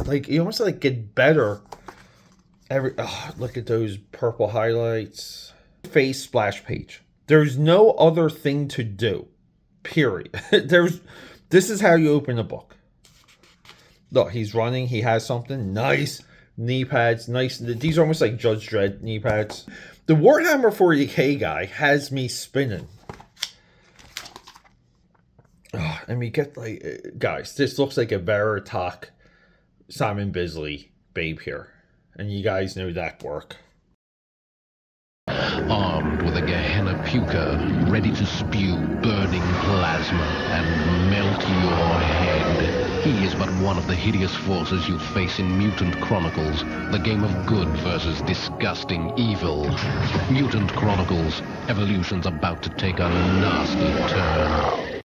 Like, you almost like get better look at those purple highlights. Face splash page. There's no other thing to do. Period. This is how you open a book. Look, he's running. He has something. Nice knee pads. Nice. These are almost like Judge Dredd knee pads. The Warhammer 40k guy has me spinning. Oh, and we get like, guys, this looks like a Veritok Simon Bisley babe here. And you guys know that work. Armed with a Gehenna puker, ready to spew burning plasma and melt your head. He is but one of the hideous forces you face in Mutant Chronicles, the game of good versus disgusting evil. Mutant Chronicles, evolution's about to take a nasty turn.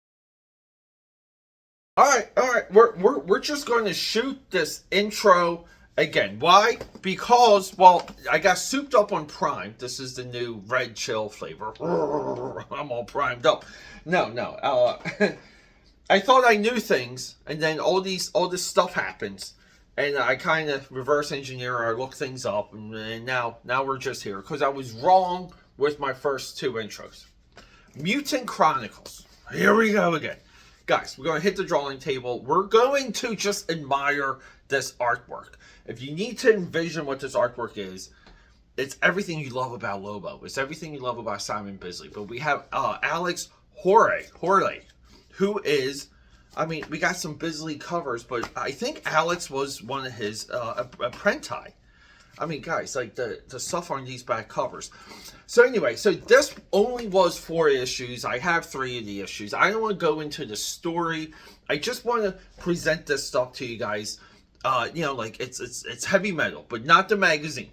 All right. We're just going to shoot this intro again. Why? Because, well, I got souped up on Prime. This is the new red chill flavor. I'm all primed up. No. I thought I knew things, and then all this stuff happens, and I kind of reverse engineer or look things up, and now we're just here because I was wrong with my first two intros. Mutant Chronicles. Here we go again. Guys, we're going to hit the drawing table. We're going to just admire this artwork. If you need to envision what this artwork is, it's everything you love about Lobo. It's everything you love about Simon Bisley. But we have Alex Horley, who is, I mean, we got some Bisley covers, but I think Alex was one of his apprentice. I mean, guys, like the stuff on these back covers. So anyway, so this only was 4 issues. I have 3 of the issues. I don't want to go into the story. I just want to present this stuff to you guys. You know, like it's heavy metal, but not the magazine.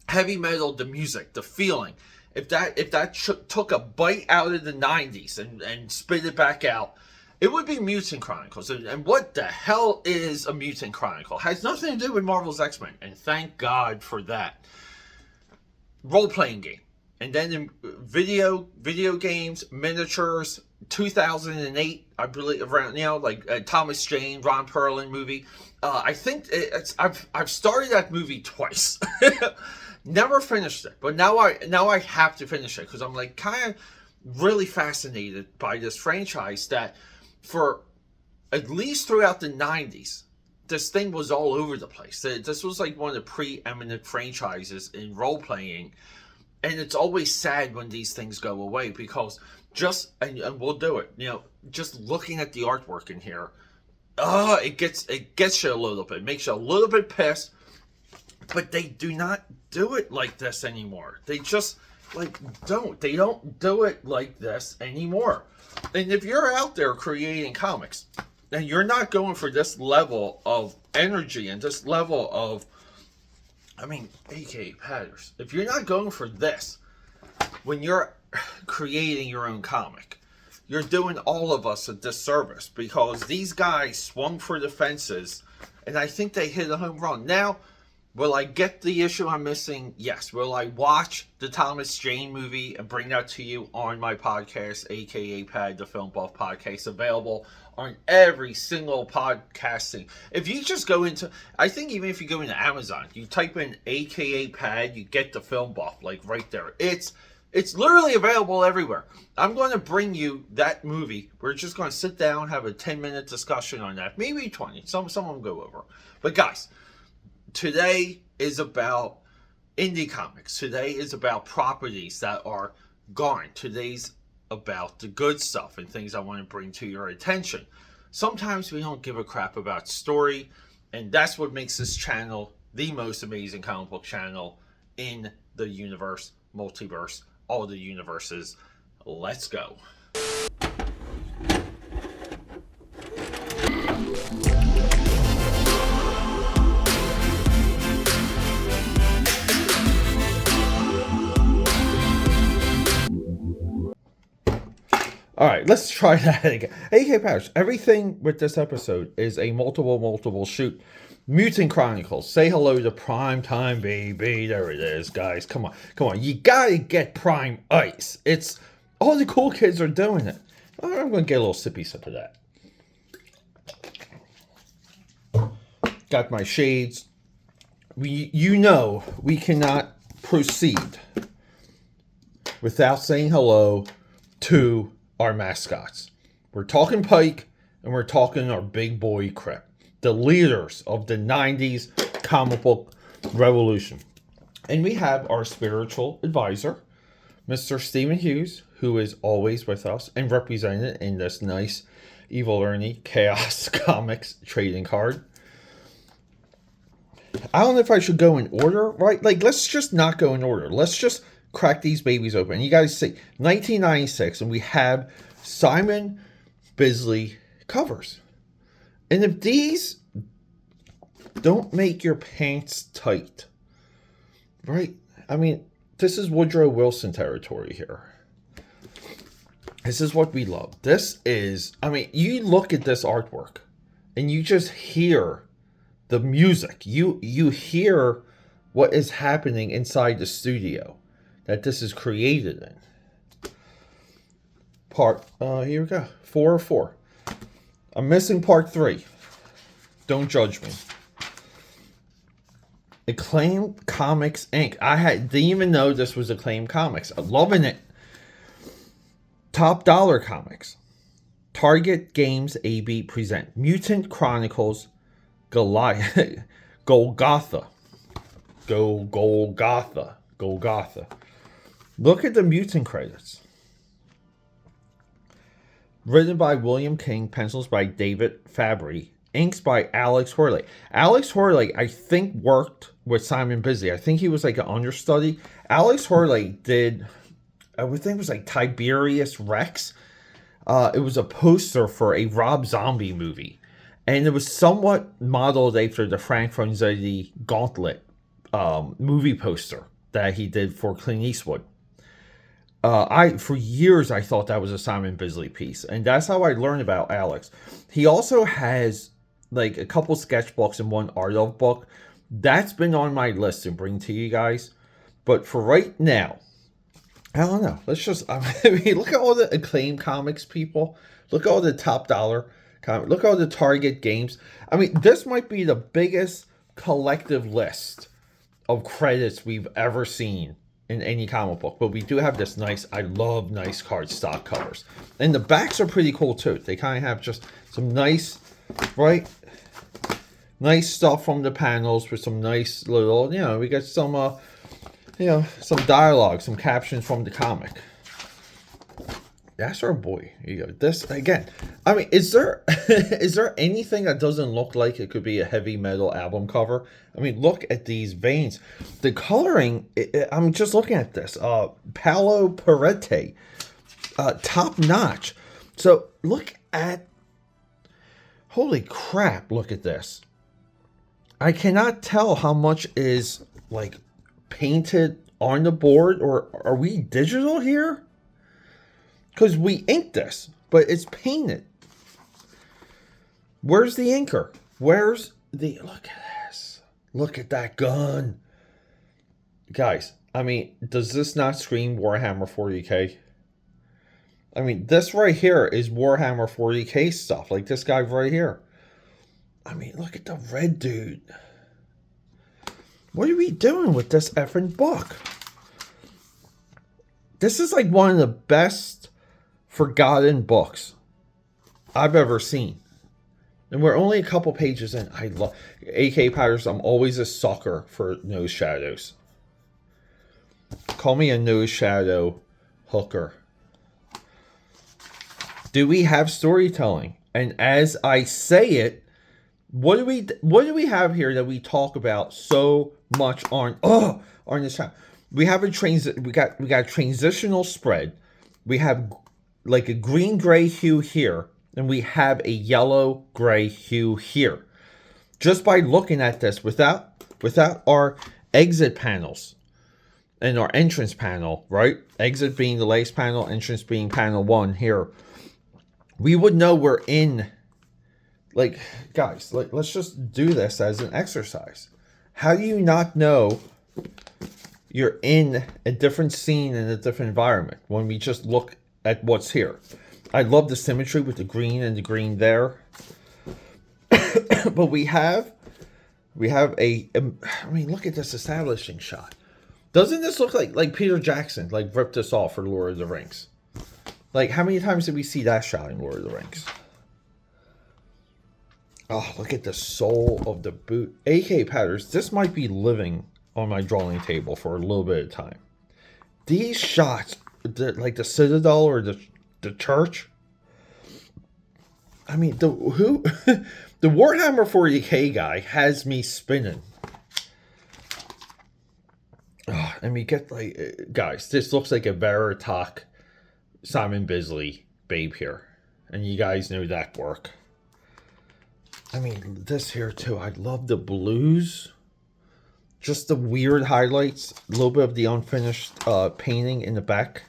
Heavy metal, the music, the feeling. If that took a bite out of the 90s and spit it back out, it would be Mutant Chronicles. And what the hell is a Mutant Chronicle? It has nothing to do with Marvel's X-Men, and thank God for that. Role-playing game. And then in video games, miniatures, 2008, I believe, around, you know, like Thomas Jane, Ron Perlman movie. I think I've started that movie twice. Never finished it, but now I have to finish it because I'm like kind of really fascinated by this franchise that for at least throughout the 90s, this thing was all over the place. This was like one of the preeminent franchises in role-playing. And it's always sad when these things go away because and we'll do it, you know, just looking at the artwork in here, it gets you a little bit, makes you a little bit pissed, but they do not do it like this anymore. They just they don't do it like this anymore. And if you're out there creating comics and you're not going for this level of energy and this level of, I mean, AKAPADers, if you're not going for this when you're creating your own comic, you're doing all of us a disservice because these guys swung for the fences and I think they hit a home run. Now, will I get the issue I'm missing? Yes. Will I watch the Thomas Jane movie and bring that to you on my podcast, AKAPAD, the Film Buff Podcast, available on every single podcasting. If you just go into, I think even if you go into Amazon, you type in AKAPAD, you get the Film Buff, like right there. It's literally available everywhere. I'm going to bring you that movie. We're just going to sit down, have a 10-minute discussion on that. Maybe 20. Some will go over. But guys, today is about indie comics. Today is about properties that are gone. Today's about the good stuff and things I want to bring to your attention. Sometimes we don't give a crap about story, and that's what makes this channel the most amazing comic book channel in the universe, multiverse, all the universes. Let's go. All right, let's try that again. AKAPAD, everything with this episode is a multiple shoot. Mutant Chronicles. Say hello to Prime Time, baby. There it is, guys. Come on. You gotta get Prime Ice. It's all the cool kids are doing it. I'm gonna get a little sippy sip of that. Got my shades. You know we cannot proceed without saying hello to our mascots. We're talking Pike, and we're talking our big boy Crip, the leaders of the 90s comic book revolution. And we have our spiritual advisor, Mr. Stephen Hughes, who is always with us and represented in this nice Evil Ernie Chaos Comics trading card. I don't know if I should go in order, right? Like, let's just not go in order. Let's just crack these babies open. You guys see, 1996, and we have Simon Bisley covers. And if these don't make your pants tight, right? I mean, this is Woodrow Wilson territory here. This is what we love. This is, I mean, you look at this artwork and you just hear the music. You hear what is happening inside the studio that this is created in. Here we go. 4 of 4. I'm missing part 3. Don't judge me. Acclaim Comics Inc. Didn't even know this was Acclaim Comics. I'm loving it. Top Dollar Comics. Target Games AB present Mutant Chronicles Golgotha. Golgotha. Look at the Mutant credits. Written by William King, pencils by David Fabry, inks by Alex Horley. Alex Horley, I think, worked with Simon Bisley. I think he was like an understudy. Alex Horley did, I would think it was like Tiberius Rex. It was a poster for a Rob Zombie movie. And it was somewhat modeled after the Frank Franzetti Gauntlet movie poster that he did for Clint Eastwood. For years, I thought that was a Simon Bisley piece. And that's how I learned about Alex. He also has like a couple sketchbooks and one art of book. That's been on my list to bring to you guys. But for right now, I don't know. Let's just, I mean, look at all the Acclaim Comics people. Look at all the Top Dollar comics. Look at all the Target Games. I mean, this might be the biggest collective list of credits we've ever seen in any comic book. But we do have this nice, I love nice cardstock covers. And the backs are pretty cool too. They kind of have just some nice, right? Nice stuff from the panels with some nice little, you know, we got some, some dialogue, some captions from the comic. That's our boy. Here you go. This, again, I mean, is there anything that doesn't look like it could be a heavy metal album cover? I mean, look at these veins. The coloring, I'm just looking at this. Paolo Perrette, top notch. So look at, holy crap, look at this. I cannot tell how much is like painted on the board, or are we digital here? Because we inked this, but it's painted. Where's the inker? Where's the... Look at this. Look at that gun. Guys, I mean, does this not scream Warhammer 40k? I mean, this right here is Warhammer 40k stuff. Like this guy right here. I mean, look at the red dude. What are we doing with this effing book? This is like one of the best forgotten books I've ever seen. And we're only a couple pages in. I love AK Powders. I'm always a sucker for nose shadows. Call me a nose shadow hooker. Do we have storytelling? And as I say it, what do we have here that we talk about so much on this channel? We have we got a transitional spread. We have like a green-gray hue here, and we have a yellow-gray hue here. Just by looking at this, without our exit panels and our entrance panel, right? Exit being the last panel, entrance being panel 1 here. We would know we're in, like, guys, like, let's just do this as an exercise. How do you not know you're in a different scene in a different environment when we just look at what's here? I love the symmetry with the green and the green there. But we have We have I mean, look at this establishing shot. Doesn't this look like Peter Jackson, like, ripped this off for Lord of the Rings? Like, how many times did we see that shot in Lord of the Rings? Oh, look at the sole of the boot. AKAPADers, this might be living on my drawing table for a little bit of time. These shots, like the Citadel or the church. I mean, the Warhammer 40k guy has me spinning. Oh, and we get, like, guys, this looks like a Veritok Simon Bisley babe here. And you guys know that work. I mean, this here too. I love the blues. Just the weird highlights. A little bit of the unfinished painting in the back.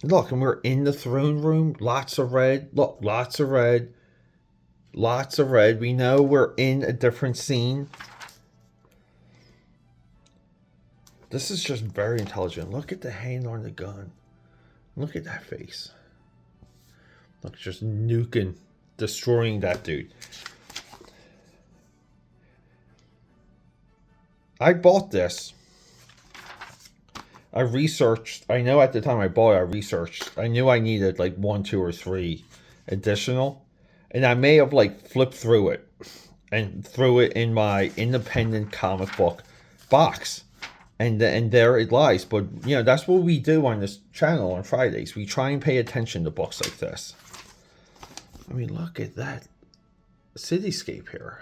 Look, and we're in the throne room. Lots of red. Look, lots of red. Lots of red. We know we're in a different scene. This is just very intelligent. Look at the hand on the gun. Look at that face. Look, just nuking, destroying that dude. I bought this. I researched. I know at the time I bought it, I researched. I knew I needed like 1, 2, or 3 additional. And I may have like flipped through it and threw it in my independent comic book box. And there it lies. But, you know, that's what we do on this channel on Fridays. We try and pay attention to books like this. I mean, look at that cityscape here.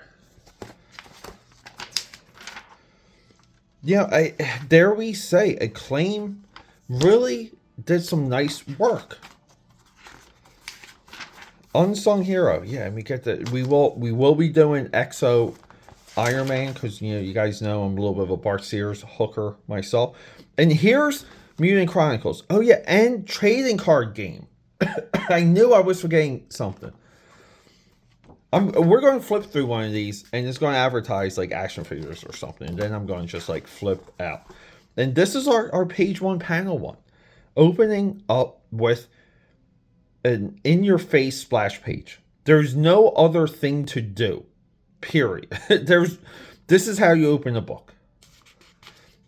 Yeah, dare we say, Acclaim really did some nice work. Unsung hero. Yeah, and we get that. We will be doing EXO Iron Man, because, you know, you guys know I'm a little bit of a Bart Sears hooker myself. And here's Mutant Chronicles. Oh yeah, and trading card game. I knew I was forgetting something. We're going to flip through one of these, and it's going to advertise like action figures or something. And then I'm going to just like flip out. And this is our page 1, panel 1, opening up with an in-your-face splash page. There's no other thing to do. Period. This is how you open a book.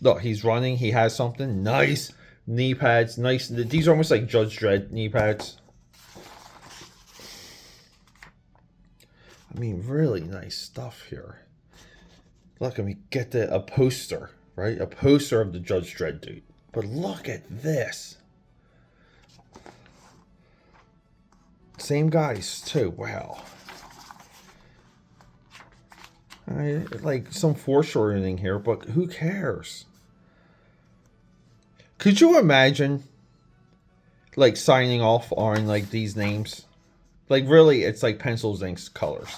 Look, he's running. He has something. Nice knee pads. Nice. These are almost like Judge Dredd knee pads. I mean, really nice stuff here. Look, I mean, get a poster, right? A poster of the Judge Dredd dude. But look at this. Same guys, too. Wow. Like some foreshortening here, but who cares? Could you imagine, like, signing off on, like, these names? Like, really, it's like pencils, inks, colors.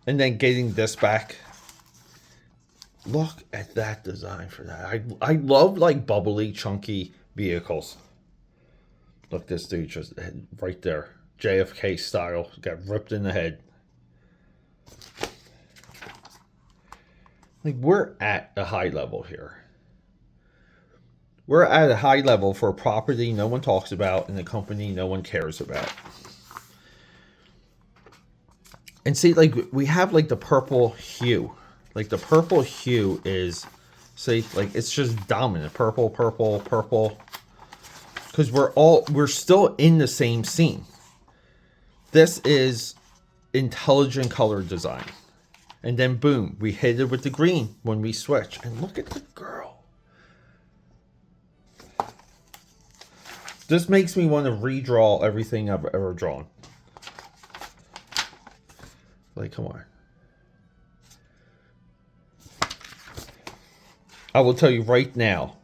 And then getting this back. Look at that design for that. I love, like, bubbly, chunky vehicles. Look, this dude just right there. JFK style. Got ripped in the head. Like, we're at a high level here. We're at a high level for a property no one talks about and a company no one cares about. And see, like, we have, like, the purple hue. Like, the purple hue is, see, like, it's just dominant. Purple, purple, purple. Because we're still in the same scene. This is intelligent color design. And then, boom, we hit it with the green when we switch. And look at the girl. This makes me want to redraw everything I've ever drawn. Like, come on. I will tell you right now,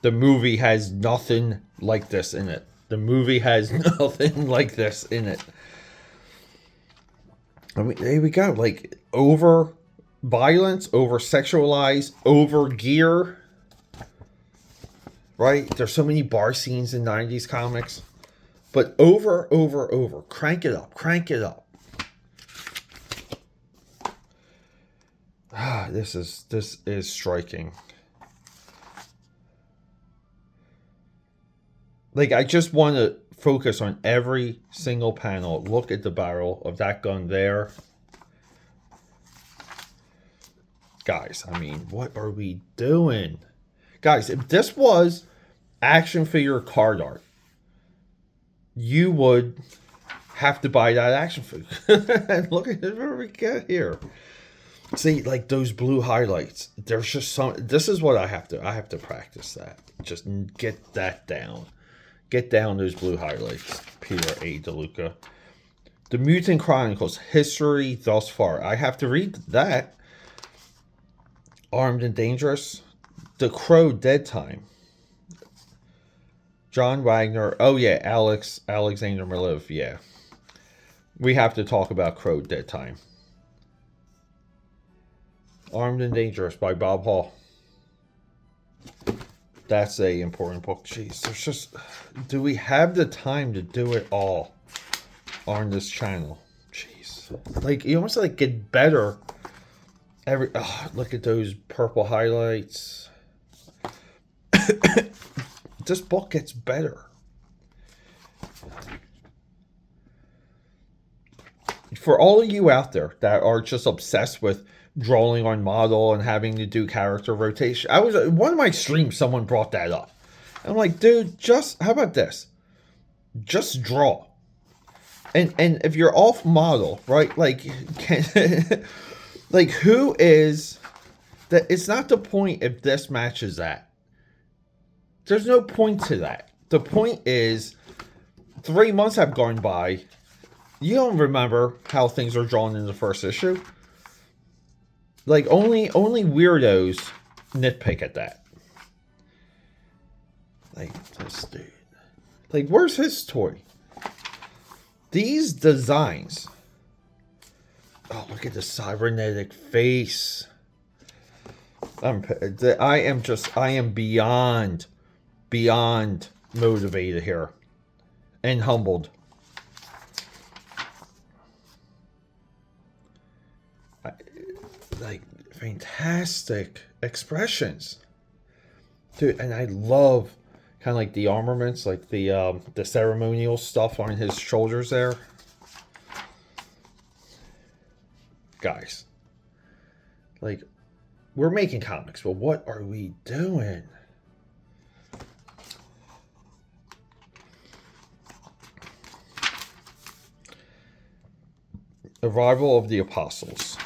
the movie has nothing like this in it. The movie has nothing like this in it. I mean, there we go. Like, over violence, over sexualized, over gear. Right? There's so many bar scenes in 90s comics. But over. Crank it up. Crank it up. Ah, this is striking. Like, I just want to focus on every single panel. Look at the barrel of that gun there. Guys, I mean, what are we doing? Guys, if this was action figure card art, you would have to buy that action figure. And look at what we get here. See, like those blue highlights. There's just some. This is what I have to practice that. Just get that down. Get down those blue highlights. Peter A. DeLuca. The Mutant Chronicles, History Thus Far. I have to read that. Armed and Dangerous. The Crow, Dead Time. John Wagner. Oh yeah, Alexander Malev. Yeah. We have to talk about Crow, Dead Time. Armed and Dangerous by Bob Hall. That's a important book. Jeez, there's just... Do we have the time to do it all on this channel? Jeez. Like, you almost like get better every... Oh, look at those purple highlights. This book gets better. For all of you out there that are just obsessed with drawing on model and having to do character rotation. One of my streams, someone brought that up. I'm like, dude, how about this? Just draw. And if you're off model, right? Like, like who is that? It's not the point if this matches that. There's no point to that. The point is 3 months have gone by. You don't remember how things are drawn in the first issue. Like, only weirdos nitpick at that. Like, this dude. Like, where's his toy? These designs. Oh, look at the cybernetic face. I am beyond motivated here. And humbled. Like, fantastic expressions, dude. And I love kind of like the armaments, like the ceremonial stuff on his shoulders there. Guys, like, we're making comics, but what are we doing? Arrival of the Apostles.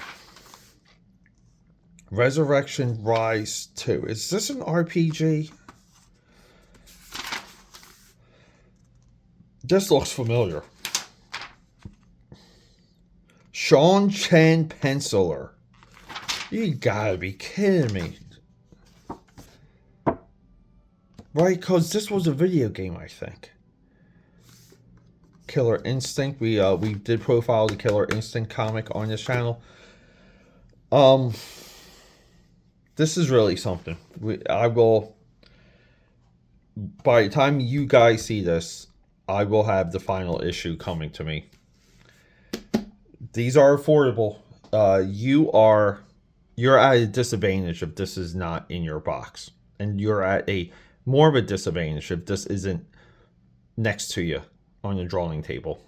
Resurrection Rise 2. Is this an RPG? This looks familiar. Sean Chen Penciler. You gotta be kidding me. Right, because this was a video game, I think. Killer Instinct. We did profile the Killer Instinct comic on this channel. This is really something. I will, by the time you guys see this, I will have the final issue coming to me. These are affordable. You're at a disadvantage if this is not in your box. And you're at more of a disadvantage if this isn't next to you on the drawing table.